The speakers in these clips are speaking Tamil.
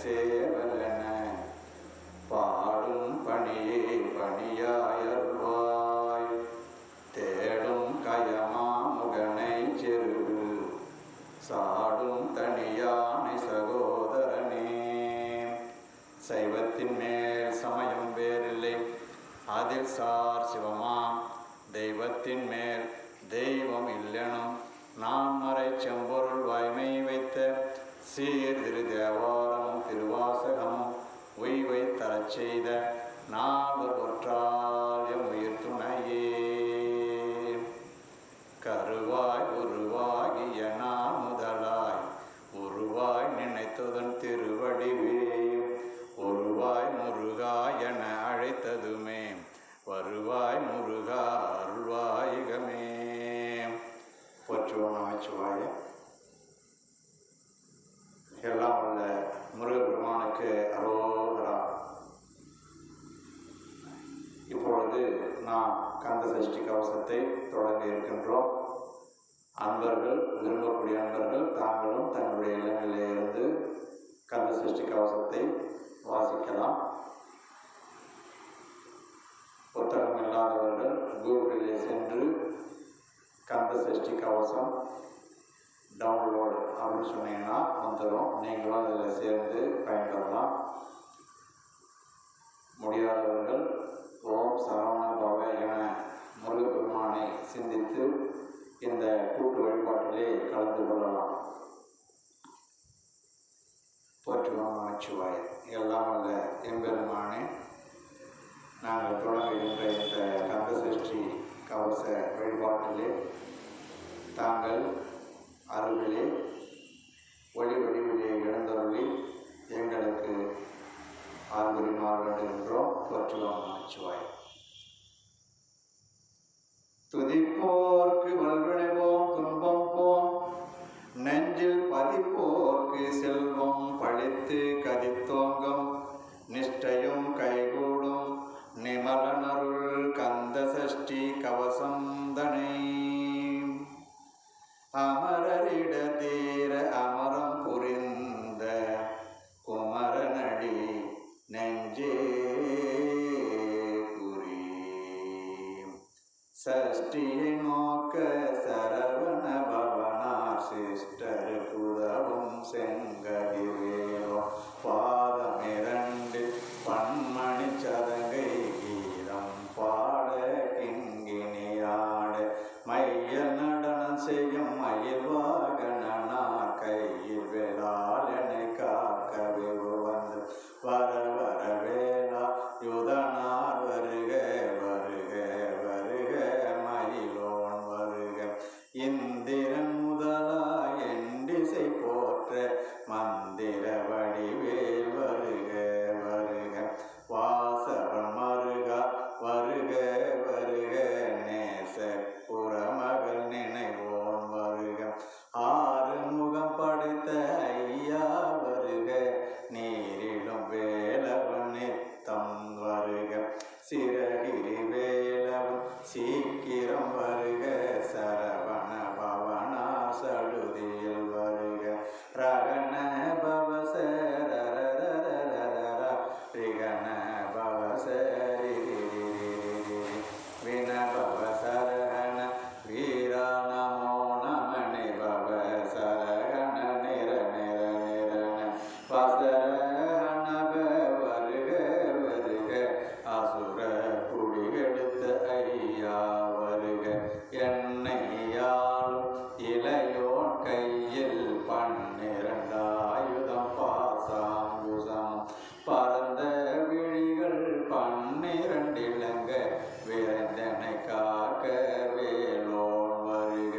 சேவலென பாடும் பணியே பணியாயர்வாய் தேடும் கயமா முகனை செருகு சாடும் தனியானை சகோதரனே. சைவத்தின் மேல் சமயம் வேறில்லை, அதில் சார் சிவமாம் தெய்வத்தின் மேல் தெய்வம் இல்லெனும் நான் மறை செம்பொருள் வாய்மை வைத்த சீர் திரு தேவாரமும் திருவாசகமும் உய்வை தரச் செய்த நால்வர் ஒற்றால் எம் உயிர் துணையே. கருவாய் உருவாகிய நான் முதலாய் உருவாய் நினைத்ததன் திருவடிவே ஒருவாய் முருகா என அழைத்ததுமே வருவாய் முருகா அருள்வாயுகமே. போற்றுவோம் நமச்சிவாய. எல்லாம் உள்ள முருகப்பெருமானுக்கு அரோகரா. இப்பொழுது நாம் கந்த சஷ்டி கவசத்தை தொடங்க இருக்கின்றோம். அன்பர்கள், விரும்பக்கூடிய அன்பர்கள் தாங்களும் தங்களுடைய இல்லங்களிலே இருந்து கந்த சஷ்டி கவசத்தை வாசிக்கலாம். புத்தகம் இல்லாதவர்கள் கூகுளிலே சென்று கந்த சஷ்டி கவசம் டவுன்லோடு அப்படின்னு சொன்னீங்கன்னா வந்துடும். நீங்களும் அதில் சேர்ந்து பயன்பெறலாம். முடியாதவர்கள் ஓம் சரவண பவ என முருகப்பெருமானை சிந்தித்து இந்த கூட்டு வழிபாட்டிலே கலந்து கொள்ளலாம். போற்றுவோம் நமச்சிவாய. எல்லாம் வல்ல எம்பெருமானே, நாங்கள் தொடங்குகின்ற இந்த கந்த சஷ்டி கவச வழிபாட்டிலே தாங்கள் அருளிலே ஒளி வடிவிலே எழுந்தருளி எங்களுக்கு ஆர்வரிமாற வேண்டுகின்றோம். போற்றுவோம் நமச்சிவாய். துதிப்போர்க்கு வல்வினைவோம் துன்பம் போம் நெஞ்சில் பதிப்போர்க்கு செல்வம் பழித்து கதித்தோங்கும் நிஷ்டையும் கைகூடும் நிமலனருள் கந்த சஷ்டி கவசம் தனை அமரரிட தீர அமரம் புரிந்த குமரனடி நெஞ்சே குறி சஷ்டியை நோக்க சரவண பவனார் சிஸ்டர் புதவும் செங்கதிரேவோ பாதம் இரண்டு பன்மணி சதங்கை கீதம் பாட கிங்கினியாட மைய நடனம் செய்யும் மயில் வாகனார் கையில் வேளாளனை காக்கவே வந்து வர வர வேளா யுதனார் வருக வருக வருக மயிலோன் வருக இந்திரன் முதலாய் எண்டிசை போற்ற மந்திர வடிவேல் வருக வருக வாசவன் மருகா வருக வருக நேச புறமகள் நினைவோன் வருக ஆறு முகம் படைத்த ஐயா வருக நீரிடும் வேலவன் நித்தம் வருக சிறகிரி வேலவன் சீக்கிரம் வருக சரவண பவனா சடுதியில் வருக ரகண பவசரரரரரரர ரிகண பவசரி வின பவசரகண வீரா நமோ நமணி பவசரகண நிர நிர நிரண வசரணவ வருக வருக அசுர குடியெடுத்த ஐயா வருக என்னையாலும் இளையோன் கையில் 12 ஆயுதம் பாசாங்குசம் பரந்த விழிகள் 12 இளங்க விரைந்தனை காக்க வேலோன் வருக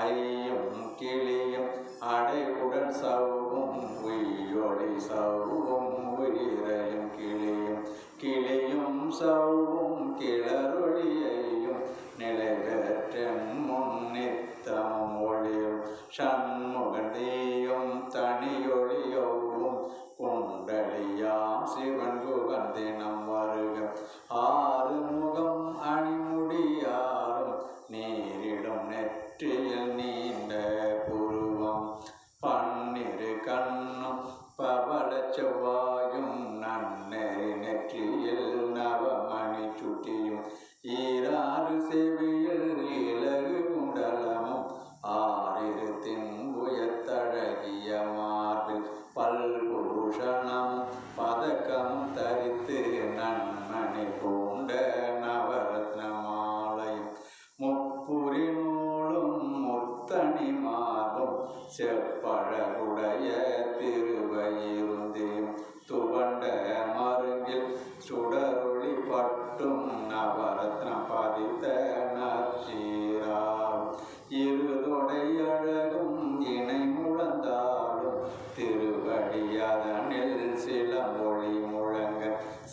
ஐயும் கிளியும் அடைவுடன் சவ்வும் உயிரொளி சவ்வும் உயிரையும் கிளியும் கிளியும் சவ்வும் கிளரொளியையும் நிலை பெற்றன் முன்னித்தமும் ஒளியும் சண்முகந்தியும் தனியொளியவும் குண்டலியாம் சிவன் குகந்தினம் வருக ஆறு முகம் அணிமுடியாரும் நீரிடும் நெற்றியில் நீண்ட புருவம் 12 கண்ணும் பவ செவ்வாயும் நன்னெறி நெற்றியில் நவமணி சுட்டியும் ஈராறு செவியில் இலகு குண்டலமும் ஆறிரு தின்புயத்தழகிய மார்பில் பல்பூஷணம் பதக்கமும் தரித்து நன்மணி பூண்ட நவரத்ன மாலையும் முப்புரி நூலும் முத்தணி மார்பும் செப்பழகுடைய திருவயிருந்தேயும் துவண்ட மருங்கில் சுடரொளி பட்டும் நவரத்னம் பதித்த நற்சீராவும் இருதொடை அழகும் இணை முழந்தாலும் திருவடியதனில் சிலமொழி முழங்க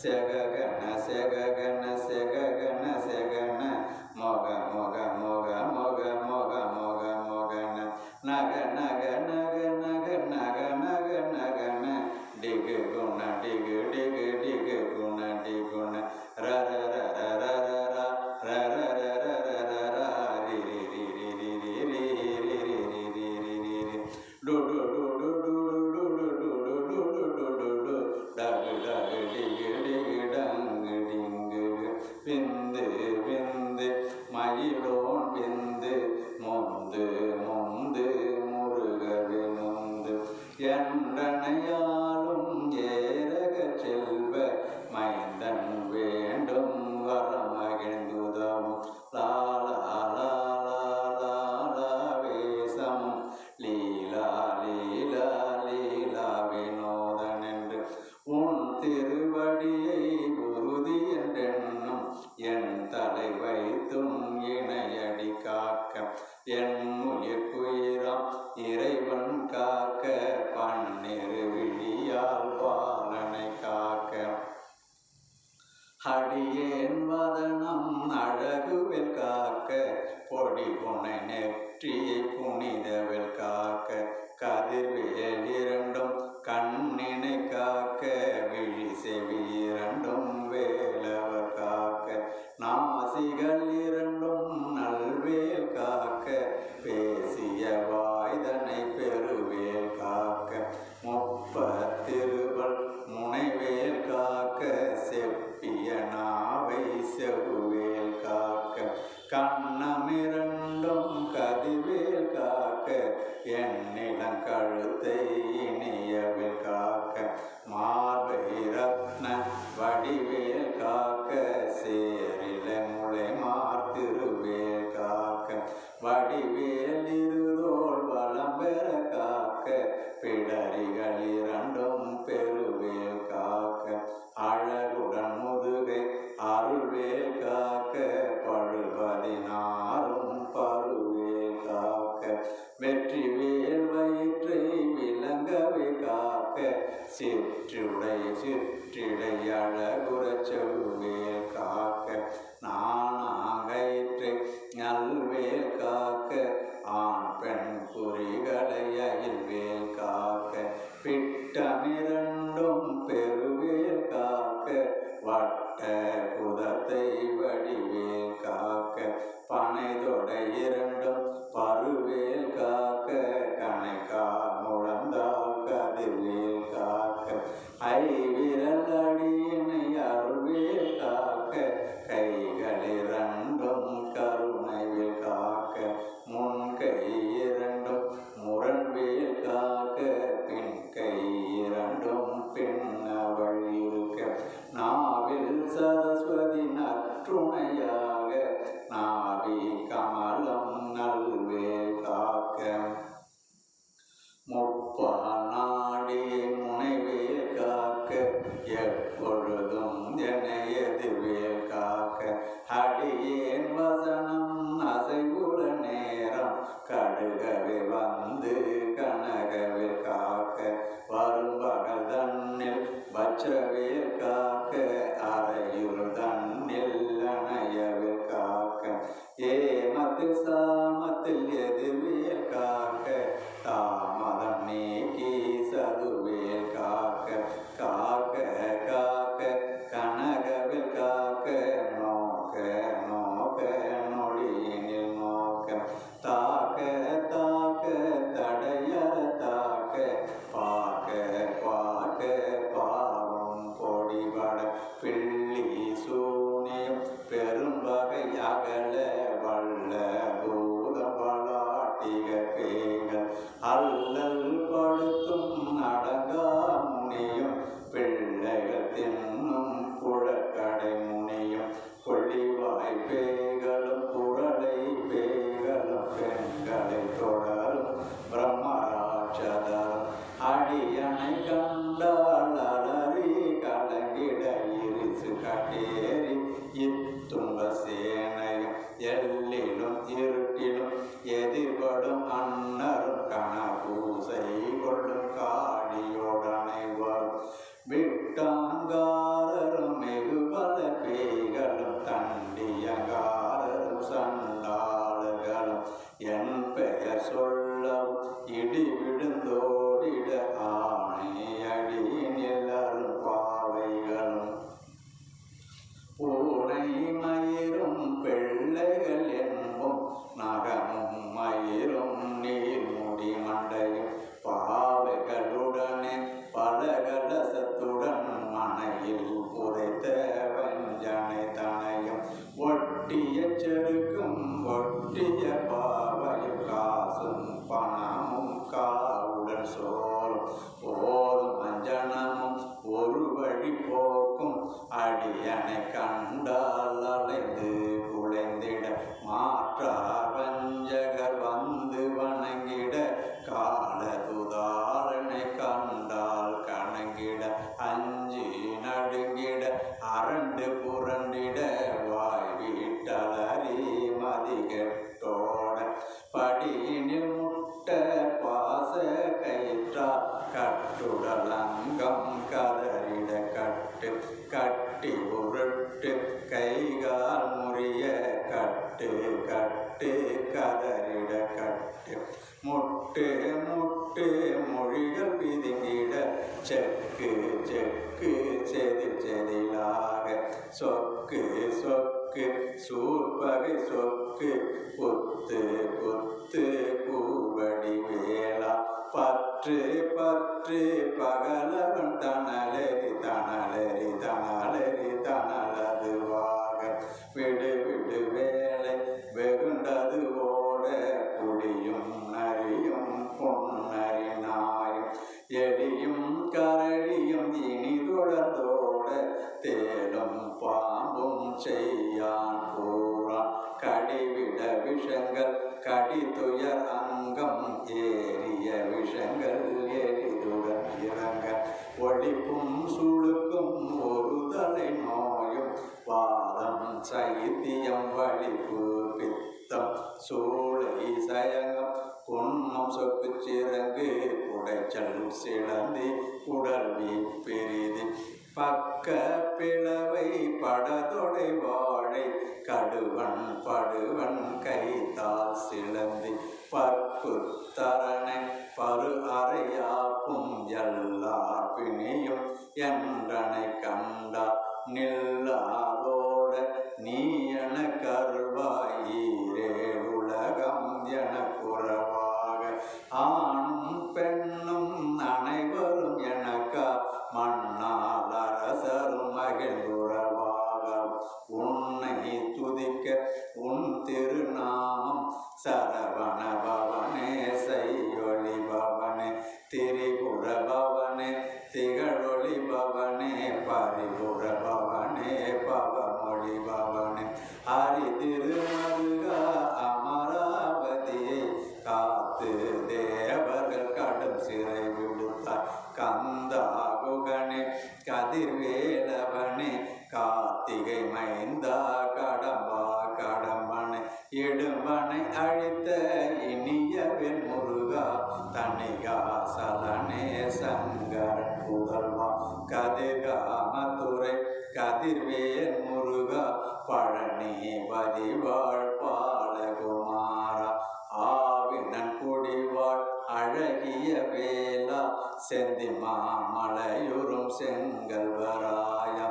செககன செககன செககன செகன மொக மொக மொக மொக மொக மொக மொகன நக நக நக நக நக நக நகன டிகு குண டிகு டிகு டிகு குண டிகுண ரர ரர ரர ரர ரர ரர ரி ரி ரி ரி ரி ரி ரி ரி ரி ரி ரி ரி ரி டு டு டு டு டு டு டு டு டு டு டு டு டு டகு டகு டிகு டிகு டங்கு டிங்கு விந்து விந்து மயிலோன் விந்து முந்து முந்து முருகவி முந்து என்றனையாலும் ஏரக செல்வ மைந்தன் வேண்டும் வரமகிழ்ந்துதவும் லாலா லாலா வேசமும் லீலா லீலா லீலா வினோதன் என்று உன் திருவடியை உறுதி என்றென்னும் என் தலை வைத்தும் இணையடி காக்க என் உயிர்க்குயிராம் இறைவன் காக்க பன்னிரு விழியால் பாலனை காக்க அடியேன் வதனம் அழகுவில் காக்க பொடி புனை நெற்றியை புனிதவில் காக்க கதிர்வேல் இரண்டும் கண்ணினை காக்க விழி செவி இரண்டும் வேலவர் காக்க நாசிகள் இரண்டும் நல்வேல் காக்க பேசிய வாய்தனை பெருவேல் காக்க முப்பத்திருவள் முனைவேல் காக்க செப்பிய நாவை செவ்வேல் காக்க கண்ணமிரண்டும் கதிவேல் காக்க எண்ணிடம் கழுத்தை இனியவில் காக்க மார்பை ரத்ன வடிவேல் காக்க சேரில முளை மார்த்திருவேல் காக்க வடிவேல் இருதோள் வளம் பெற காக்க பிடரிகள் இரண்டும் பெருவேல் காக்க அழகுடன் முதுகை அருள்வேல் காக்க பழுவதினாரும் பருவேல் காக்க வெற்றி வேல் வயிற்றை விளங்கவே காக்க சிற்றிடை அழகுற செவ்வேல் காக்க நாணாங்கயிற்றை நல்வேல் காக்க ஆண் பெண் குறிகளை அயில்வேல் காக்க பிட்டமிரண்டும் பெருவேல் காக்க வட்ட குதத்தை வடிவேல் காக்க பனை தொடை இரண்டும் பருவேல் காக்க கணைக்கா முழந்தால் கதிர்வேல் காக்க ஐவிரல் அடியினை அருள்வேல் காக்க கைகள் இரண்டும் கருணைவேல் காக்க முன்கை இரண்டும் முரண்வேல் காக்க பின் கை இரண்டும் பின்னவள் இருக்க நாவில் சரஸ்வதி நற்றுணையாக நாவி கமலம் நல்வேல் காக்க முப்பாநாடி முனைவேல் காக்க எப்பொழுதும் என எதிர்வேல் காக்க அடியேன் வசனம் அசைவுல நேரம் கடுகவே வந்து கனகவில் காக்க வரும் பகல் தன்னில் வச்ரவேல் காக்க அறையுள் தன்னில் அணையவில் காக்க ஏமத்தில் சாமத்தில் எதிர்வேல் காக்க தாமதம் நீக்கி அடியனை கண்டால் அலறி கலங்கிட இரிசு கட்டேறி இத்துன்ப சேனையும் எல்லிலும் இருட்டிலும் எதிர்படும் அன்னரும் கணபூசை கொள்ளும் காடியோடனை வரும் விட்டாங்காரரும் வெகுபல பேய்களும் தண்டியங்காரரும் சண்டாளர்களும் என் பெயர் சொல்லவும் இடி விழுந்தோடிட ஆணை அடியினில் அரும் பாவைகளும் பூனை மயிரும் பிள்ளைகள் என்பும் நகமும் மயிரும் நீர்முடி மண்டையும் பாவைகளுடனே பலகலசத்துடன் மனையில் புதைத்த வஞ்சனை தனையும் ஒட்டிய செருக்கும் ஒட்டிய பாவையும் காசும் பணமும் காவுடன் சோறும் போதும் அஞ்சனமும் ஒரு வழி போக்கும் அடியனை கண்டால் அலைந்து குலைந்திட மாற்றார் வஞ்சகர் வந்து வணங்கிட காலதுதாரனை கண்டால் கணங்கிட அஞ்சி நடுங்கிட அரண்டு புரண்டிட வாய் வீட்டலறி மதிகெட்டோட படியினில் முட்ட பாச கயிற்றா கட்டுடலங்கம் கதறிட கட்டு கட்டி உருட்டு கைகால் முறிய கட்டு கட்டு கதறிட கட்டு முட்டு முட்டு மொழிகள் பிதுங்கிட செக்கு செக்கு செதில் செதிலாக சொக்கு சொக்கு சூர்பகை சொக்கு குத்து குத்து கூவடி வேளா பற்று பற்று பகலவன் தணலெறி தணலெறி தணலெறி தணலதுவாக விடு விடு வேலை வெகுண்டது ஓட புடியும் நரியும் பொன்னரி நாயும் எலியும் கரடியும் இனி தொடர்ந்தோட தேலும் பாம்பும் செய்யான் கூறான் கடிவிட விஷங்கள் கடிதுயர் அங்கம் ஏறிய விஷங்கள் எரிதுடன் இறங்க ஒளிப்பும் சுழுக்கும் ஒரு தலை நோயும் வாதம் சைத்தியம் வலிப்பு பித்தம் சூளை சயங்கம் குன்மம் சொக்கு சிறங்கு குடைச்சல் சிலந்தி உடல்வி பெரிது பக்க பிளவை படதொடை வாழை கடுவன் படுவன் கைத்தால் சிலந்தி பற்பு தரணை பரு அறையாப்பும் எல்லார் பிணியும் என்றனை கண்டா நில்லாதோட நீ என கருவாயீரே உலகம் என குறவாக ஆணும் பெண்ணும் அனைவரும் எனக்கா மண்ணால் அரசரும் மகிழ்ந்துறவாக உன்னை துதிக்க உன் திருநாமம் சரவண பவனே செய்யொளி பவனே திரிபுர பவனே திகழொளி பவனே பரிபுர பவனே பவமொழி பவனே ஹரி திருமருகா அமராவதியை காத்து தேவர்கள் கடும் சிறை விடுத்தார் கந்தா குகனே கதிர்வேலவனே கார்த்திகை மைந்தா கடம்பா கடம்பனை இடும்பனை அழித்த இனியவன் முருகா தணிகாசலனே சங்கரன் புதல்வா கதிர்காமதுரை கதிர்வேல் முருகா பழனி வதிவாழ் பாலகுமாரா ஆவினன் குடிவாழ் அழகிய வேலா செந்தி மாமலையுறும் செங்கல்வராயா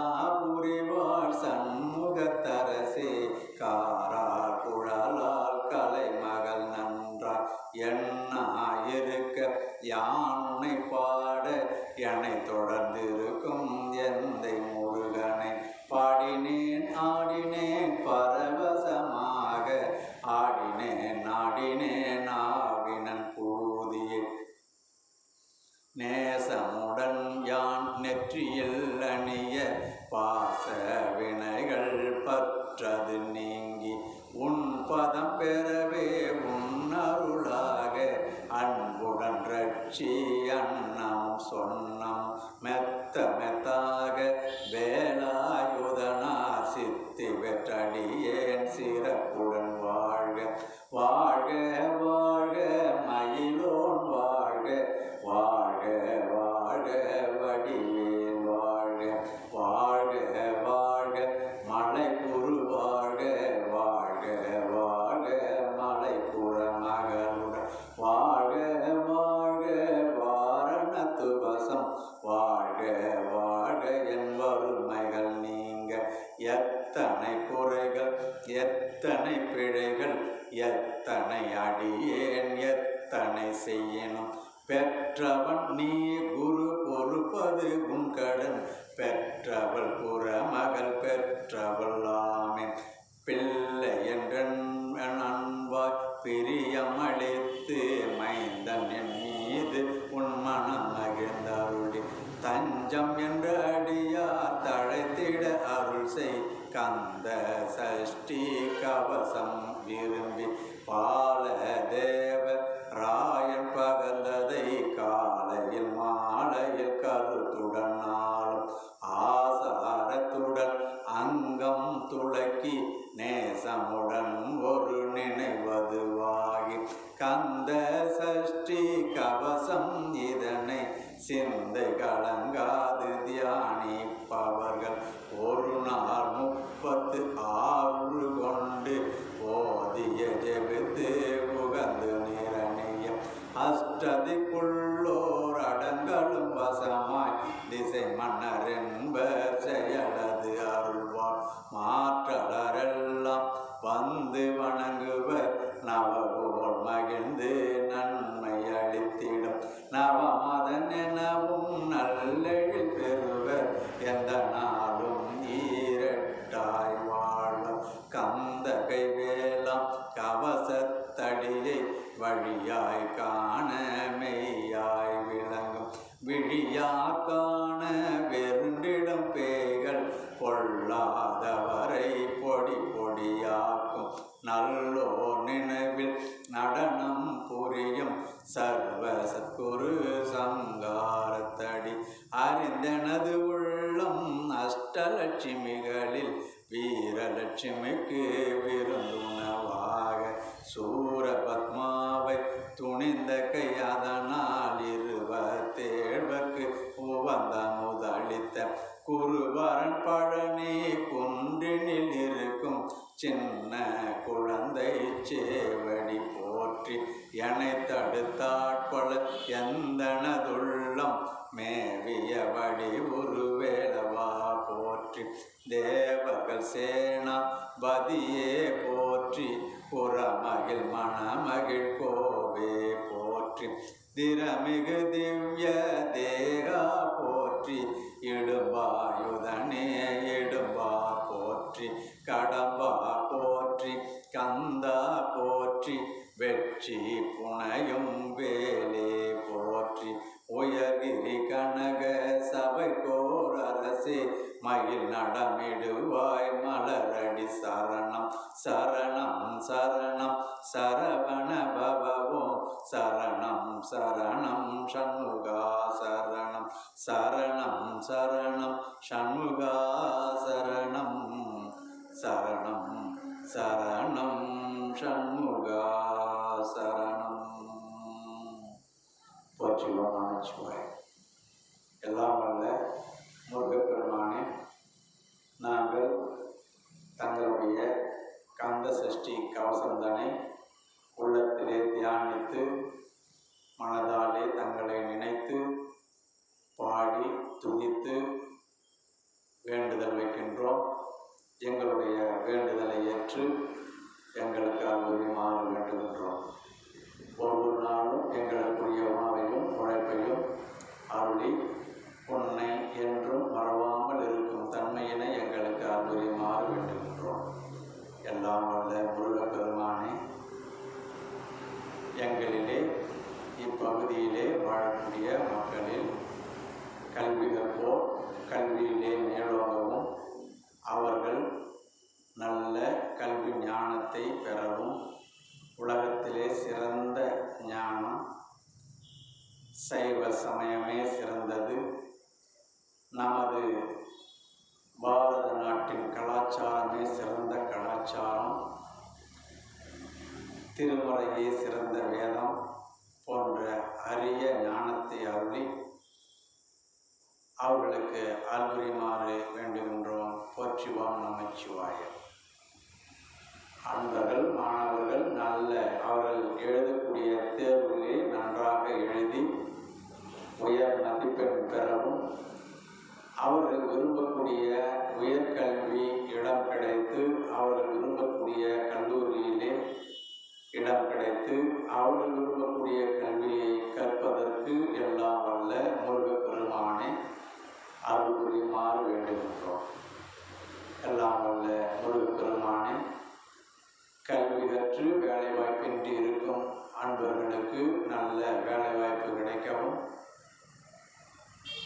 சமராபுரிவாழ் சண்முகத்தரசே காரார் குழலால் கலைமகள் நன்றாய் எண்ணாயிருக்க யானை பாட என்னை தொடர்ந்திருக்கும் எந்தை முருகனை பாடினேன் ஆடினேன் பரவசமாக ஆடினேன் ஆடினேன் ஆவினன் பூதியே நேசமுடன் யான் நெற்றியில் அணிய பாச வினைகள் பற்றது நீங்கி உன் பதம் பெறவே உன் அருளாக அன்புடன் ரட்சி அன்னம் சொன்னம் மெத்த மெத்தாக வேலாயுதனார் சித்தி வெற்றடியேன் சிறப்புடன் வாழ்க வாழ்க வாழ்க மயிலோன் வாழ்க வாழ்க வாழ்க வடிவேல் வாழ்க வாழ்க வாழ்க மலைக்குரு வாழ்க வாழ்க வாழ்க மலைப்புற மகளுடன் வாழ்க வாழ்க வாரணத்து வசம் வாழ்க வாழ்க என் வறுமைகள் நீங்க எத்தனை குறைகள் எத்தனை பிழைகள் எத்தனை அடியேன் எத்தனை செய்யணும் பெற்றவன் நீ குரு பொறுப்பது உன் கடன் பெற்றவள் புறமகள் பெற்றவள் ஆமேன் பிள்ளை என்றன் அன்பாய் பிரியமளித்து மைந்தன் என் மீது உன் மனம் மகிழ்ந்தருளி தஞ்சம் என்ற அடியார் தழைத்திட அருள் செய் கந்த சஷ்டி கவசம் விரும்பி பால தேவ ராயன் பகர்ந்ததை காலையில் மாலையில் கருத்துடன் நாளும் ஆசாரத்துடன் அங்கம் துளக்கி நேசமுடன் ஒரு நினைவதுவாகி கந்த சஷ்டி கவசம் இதனை சிந்தை கலங்காது தியானிப்பவர்கள் ஒரு நாள் 36 கொண்டு ஓதிய ஜெபித்து உகந்து நிரணிய அஷ்டதிக்குள்ளோர் அடங்களும் வசமாய் திசை மன்னர் என்பர் செயலது அருள்வார் மாற்றலரெல்லாம் வந்து வணங்குவர் நவபோல் மகிழ்ந்து நன்மை அளித்திடும் நவமதன் எனவும் நல்லெழில் பெறுவர் எந்த நாளும் ஈரட்டாய் வாழும் கந்த கைவேலாம் கவசத்தடியை வழியாய் காண மெய்யாய் விளங்கும் விழியா காண வெருண்டிடும் பேய்கள் பொல்லாதவரை பொடி பொடியாக்கும் நல்லோ நினைவில் நடனம் புரியும் சர்வ சத்குரு சங்காரத்தடி அறிந்தனது உள்ளம் அஷ்டலட்சுமிகளில் வீரலட்சுமிக்கு விருந்துணவாக சூரபத்மாவை துணிந்த கை அதனால் 27 உவந்த முதலித்த குருவரன் பழனி குன்றினில் இருக்கும் சின்ன குழந்தை சேவடி போற்றி என்னை தடுத்தாட்பொழ எந்தனதுள்ளம் மேவிய வடி உருவேலவா போற்றி தேவர்கள் சேனா பதியே போற்றி புறமகிழ் மணமகிழ் கோவே போற்றி திறமிகு திவ்ய தேகா போற்றி இடும்பாயுதனே இடும்பா போற்றி கடம்பா போற்றி கந்தா போற்றி வெற்றி புனையும் வேலே போற்றி உயர்கிரி கனக சபை கோர் அரசே மயில் நடமிடுவாய் மலரடி சரணம் சரணம் சரணம் சரவண பவவோம் சரணம் சரணம் சண்முகா சரணம் சரணம் சரணம் சண்முகா சரணம் சரணம் சரணம் சண்முகா சரணம் போற்றிவோம் நமச்சிவாய. எல்லாம் வல்ல முருகப்பெருமானே, நாங்கள் தங்களுடைய கந்த சஷ்டி கவசந்தனை உள்ளத்திலே தியானித்து மனதாலே தங்களை நினைத்து பாடி துதித்து வேண்டுதல் வைக்கின்றோம். எங்களுடைய வேண்டுதலை ஏற்று எங்களுக்கு அருள்மாறு வேண்டுகின்றோம். ஒவ்வொரு நாளும் எங்களுக்குரிய உணவையும் உழைப்பையும் அருளி உன்னை என்றும் மறவாமல் இருக்கும் தன்மையினை எங்களுக்கு அருள்மாறு வேண்டுகின்றோம். எல்லாம் வல்ல முருகப்பெருமானே, எங்களிலே இப்பகுதியிலே வாழக்கூடிய மக்களில் கல்வி கற்போர் கல்வியிலே மேலோங்கவும் அவர்கள் நல்ல கல்வி ஞானத்தை பெறவும் உலகத்திலே சிறந்த ஞானம் சைவ சமயமே சிறந்தது. நமது பாரத நாட்டின் கலாச்சாரமே சிறந்த கலாச்சாரம். திருமுறையே சிறந்த வேதம் போன்ற அரிய ஞானத்தை அருளி அவர்களுக்கு அல்புரிமாறு வேண்டுகின்றோம். போற்றிவோம் நமச்சிவாய. அன்பர்கள் மாணவர்கள் அவர்கள் எழுதக்கூடிய தேர்வுகளை நன்றாக எழுதி உயர் மதிப்பெண் பெறவும், அவர்கள் விரும்பக்கூடிய உயர்கல்வி இடம் கிடைத்து அவர்கள் விரும்பக்கூடிய கல்லூரியிலே இடம் கிடைத்து அவர்கள் விரும்பக்கூடிய கல்வியை கற்பதற்கு எல்லாம் வல்ல முருகப்பெருமானை அருள் புரியுமாறு வேண்டுகின்றோம். எல்லாம் வல்ல முருகப்பெருமானை கல்வி கற்று வேலைவாய்ப்பின்றி இருக்கும் அன்பர்களுக்கு நல்ல வேலைவாய்ப்பு கிடைக்கவும்,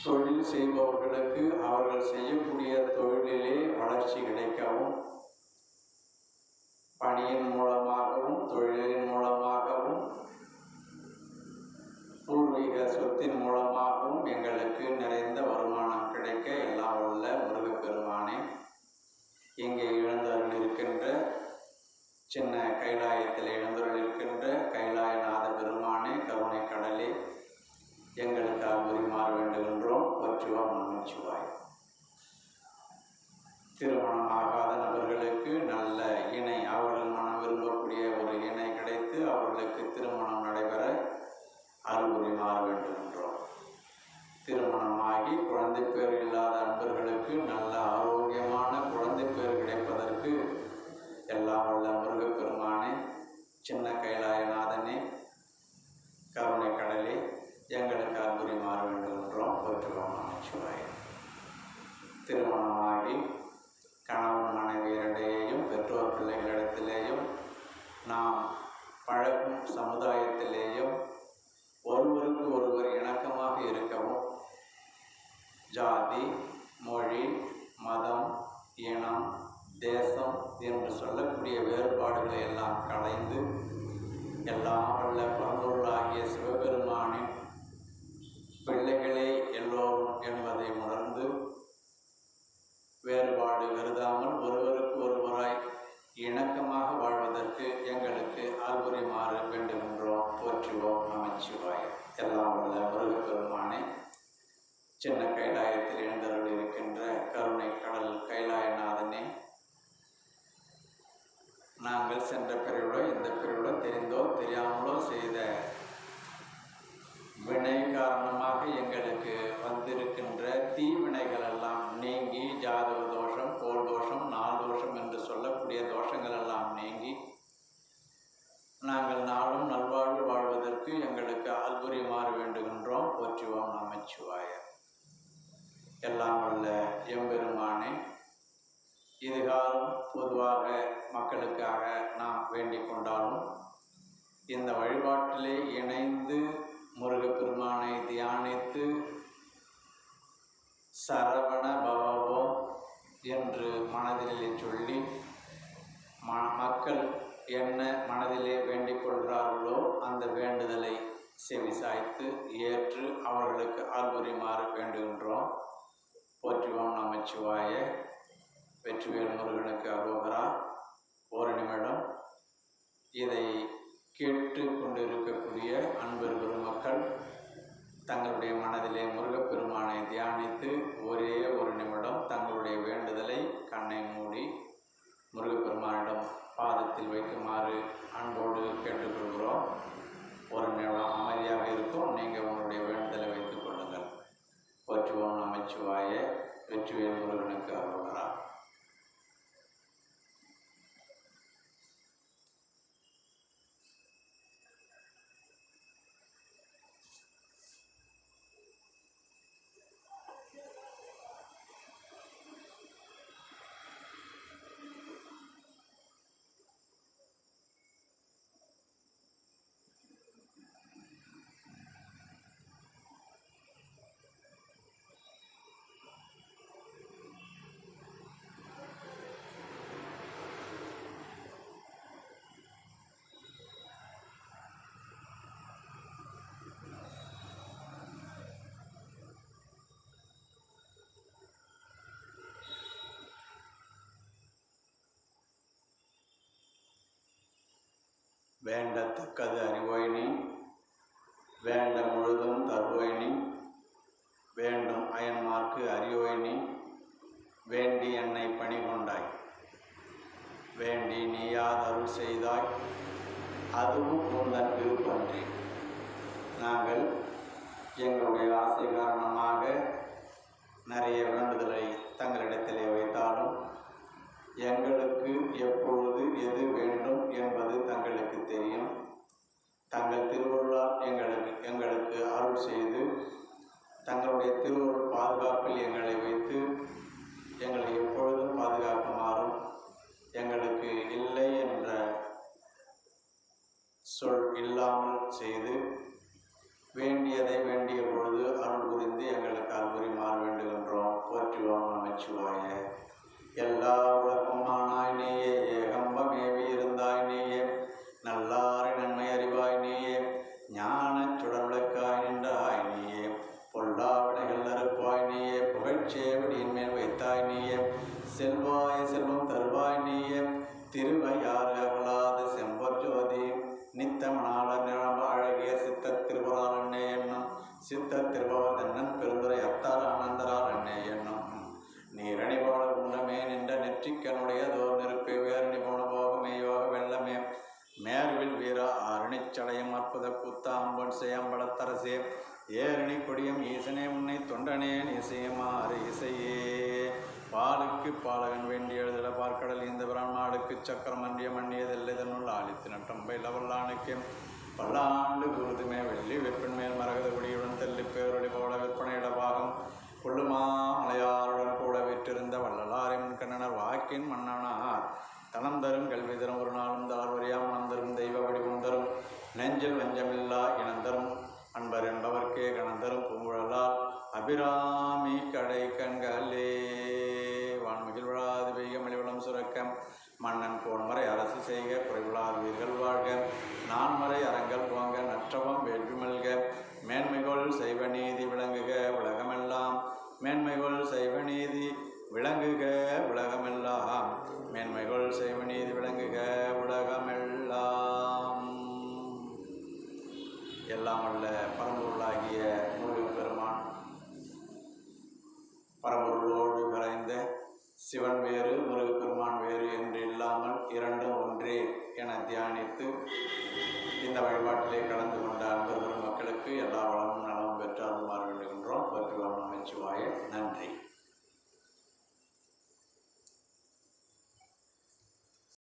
தொழில் செய்பவர்களுக்கு அவர்கள் செய்யக்கூடிய தொழிலிலே வளர்ச்சி கிடைக்கவும், பணியின் மூலமாகவும் தொழிலின் மூலமாகவும் பூர்வீக சொத்தின் மூலமாகவும் எங்களுக்கு நிறைந்த வருமானம் கிடைக்க எல்லாம் உள்ள முருகப்பெருமானே, இங்கே எழுந்தருள் இருக்கின்ற சின்ன கைலாயத்தில் எழுந்தருள் இருக்கின்ற கைலாயநாத பெருமானே, கருணை கடலே, எங்களுக்கு அருள்புரிமாறு வேண்டுகின்றோம். போற்றுவோம் நமச்சிவாய. திருமணமாகாத நபர்களுக்கு நல்ல இணை, அவர்கள் மனம் விரும்பக்கூடிய ஒரு இணை கிடைத்து அவர்களுக்கு திருமணம் நடைபெற அருள்புரிமாறு வேண்டுகின்றோம். திருமணமாகி குழந்தை பேர் இல்லாத அன்பர்களுக்கு நல்ல ஆரோக்கியமான குழந்தை பேர் கிடைப்பதற்கு எல்லாம் வல்ல முருகப்பெருமானே, சின்ன கைலாயநாதனே, கருணை கடலே, எங்களுக்கு அருள்புரிமாறு வேண்டுகின்றோம். போற்றுவோம் நமச்சிவாய. திருமணமாகி கணவன் மனைவியரிடையேயும் பெற்றோர் பிள்ளைகளிடத்திலேயும் நாம் பழகும் சமுதாயத்திலேயும் ஒருவருக்கு ஒருவர் இணக்கமாக இருக்கவும், ஜாதி, மொழி, மதம், இனம், தேசம் என்று சொல்லக்கூடிய வேறுபாடுகளை எல்லாம் களைந்து எல்லாம் வல்ல பரம்பொருளாகிய சிவபெருமானின் பிள்ளைகளே எல்லோரும் என்பதை உணர்ந்து வேறுபாடு கருதாமல் ஒருவருக்கு ஒருவராய் இணக்கமாக வாழ்வதற்கு எங்களுக்கு அருள்புரிமாறு வேண்டுகின்றோம். போற்றுவோம் நமச்சிவாய. எல்லாம் வல்ல முருகப்பெருமானே, சின்ன கைலாயத்தில் எழுந்தருள் இருக்கின்ற கருணை கடல் கைலாயநாதனே, நாங்கள் சென்ற பிரிவுடோ இந்த பிரிவுடோ தெரிந்தோ தெரியாமலோ செய்த வினை காரணமாக எங்களுக்கு வந்திருக்கின்ற தீவினைகள் எல்லாம் நீங்கி, ஜாதக தோஷம், கோல் தோஷம், நாள் தோஷம் என்று சொல்லக்கூடிய தோஷங்கள் எல்லாம் நீங்கி நாங்கள் நாளும் நல்வாழ்வு வாழ்வதற்கு எங்களுக்கு அருள்புரிமாறு வேண்டுகின்றோம். போற்றுவோம் நமச்சிவாய. எல்லாம் வல்ல எம்பெருமானே, இதுகாலம் பொதுவாக மக்களுக்காக நாம் வேண்டிக் கொண்டாலும் இந்த வழிபாட்டிலே இணைந்து முருகப்பெருமானை தியானித்து சரவண பவோ என்று மனதிலே சொல்லி மக்கள் என்ன மனதிலே வேண்டிக் கொள்கிறார்களோ அந்த வேண்டுதலை செவிசாய்த்து ஏற்று அவர்களுக்கு அருள்புரிமாறு வேண்டுகின்றோம். போற்றுவோம் நமச்சிவாய. வெற்றிவேல் முருகனுக்கு அரோகரா. ஒரு நிமிடம் இதை கேட்டு கொண்டிருக்கக்கூடிய அன்பர் பெருமக்கள் தங்களுடைய மனதிலே முருகப்பெருமானை தியானித்து ஒரே ஒரு நிமிடம் தங்களுடைய வேண்டுதலை கண்ணை மூடி முருகப்பெருமானிடம் பாதத்தில் வைக்குமாறு அன்போடு கேட்டுக்கொள்கிறோம். ஒரு நிமிடம் அமைதியாக இருக்கும். நீங்கள் உங்களுடைய வேண்டுதலை வைத்துக் கொள்ளுங்கள். போற்றுவோம் நமச்சிவாய. வெற்றிவேல் முருகனுக்கு அரோகரா. வேண்டத்தக்கது அறிவோய் நீ, வேண்ட முழுதும் தருவோய் நீ, வேண்டும் அயன்மார்க்கு அறியோய் நீ, வேண்டி என்னை பணி கொண்டாய், வேண்டி நீயாத அருள் செய்தாய், அதுவும் உந்தன் விருப்பன்றி. நாங்கள் எங்களுடைய ஆசை காரணமாக நிறைய வேண்டுதலை தங்களிடத்திலே வைத்தாலும் எங்களுக்கு எப்பொழுது எது வேண்டும் என்பது தங்களுக்கு தெரியும். தங்கள் திருவருளால் எங்களுக்கு அருள் செய்து தங்களுடைய திருவருள் பாதுகாப்பில் எங்களை வைத்து எங்களை எப்பொழுதும் பாதுகாக்குமாறும் எங்களுக்கு இல்லை என்ற சொல் இல்லாமல் செய்து வேண்டியதை வேண்டிய பொழுது அருள் புரிந்து எங்களுக்கு அருள் புரிமாற வேண்டுகின்றோம். போற்றுவோம் நமச்சிவாய. எல்லா உலகம் ஆனாய் நீயே, ஏகம்பமேவி இருந்தாய் நீயே, நல்லாரை நன்மை அறிவாய் நீயே, ஞான சுடர்விளக்காய் நின்றாய் நீயே, பொல்லா வினைகள் அறுப்பாய் நீயே, புகழ்ச்சேவடியின் மேல் வைத்தாய் நீயே, செல்வாய செல்வம் தருவாய் நீயே, திருவையாறு அகலாத செம்பொற் ஜோதி, நித்தமனாளர் நிழம்ப அழகிய சித்த திருவரால் அண்ணே என்னும், சித்த திருபவர் தென்னன் பெருந்துரை அத்தார் ஆனந்தரால் அண்ணே என்னும், நீரணி போல உண்டமே நின்ற நெற்றிக்கனுடையதோர் நெருப்பே, வேரணி போன போகமே யோக வெள்ளமே, மேர்வில் வீரா அருணிச்சடையும் அற்புத கூத்தாம்பன் செய்யம்படத்தரசே, ஏரணி கொடியும் ஈசனே உன்னை தொண்டனேன் இசையுமாறு இசையே, பாலுக்கு பாலகன் வேண்டி எழுதல பார்க்கடல் இந்த பிரான்மாடுக்கு சக்கரம் அன்றிய மன்னியதெல்லை தன்னுள் ஆழித்து நட்டம்பை லவல்லானுக்கு பல்லாண்டு குருதுமே வெள்ளி வெப்பின்மேல் மரகத குடியுடன் தெல்லி பேரொழி போல விற்பனையிட பாகம் கொள்ளுமா மலையாருடன் கூட விற்றிருந்த வள்ளலாரின் கண்ணனர் வாக்கின் மன்னனார் தனம் தரும் கல்வி தரும் ஒரு நாளும் தளர்வறியாம் மனம் தரும் தெய்வ வடிவம் தரும் நெஞ்சில் வஞ்சமில்லா இனந்தரும் அன்பர் என்பவர்க்கே கணந்தரும் பூங்குழலால் அபிராமி கடை கண்களே. வான்மிகில் விழாது பெய்க மலிவளம் சுரக்க, மன்னன் கோன்மறை அரசு செய்க, குறைவிழாது உயிர்கள் வாழ்க, நான்மறை அறங்கள் போங்க, நற்றவம் வேள்வி மல்க, மேன்மைகொள் செய்வ நீதி விளங்குக உலகமெல்லாம், மேன்மைகொள் செய்வ நீதி விளங்குக உலகமெல்லாம், மேன்மைகொள் செய்வ நீதி விளங்குக உலகமெல்லாம். எல்லாம் வல்ல பரம்பொருளாகிய முருகப்பெருமான், பரம்பொருளோடு கரைந்த சிவன் வேறு முருகப்பெருமான் வேறு என்று இல்லாமல் இரண்டும் ஒன்றே என தியானித்து இந்த வழிபாட்டிலே கலந்து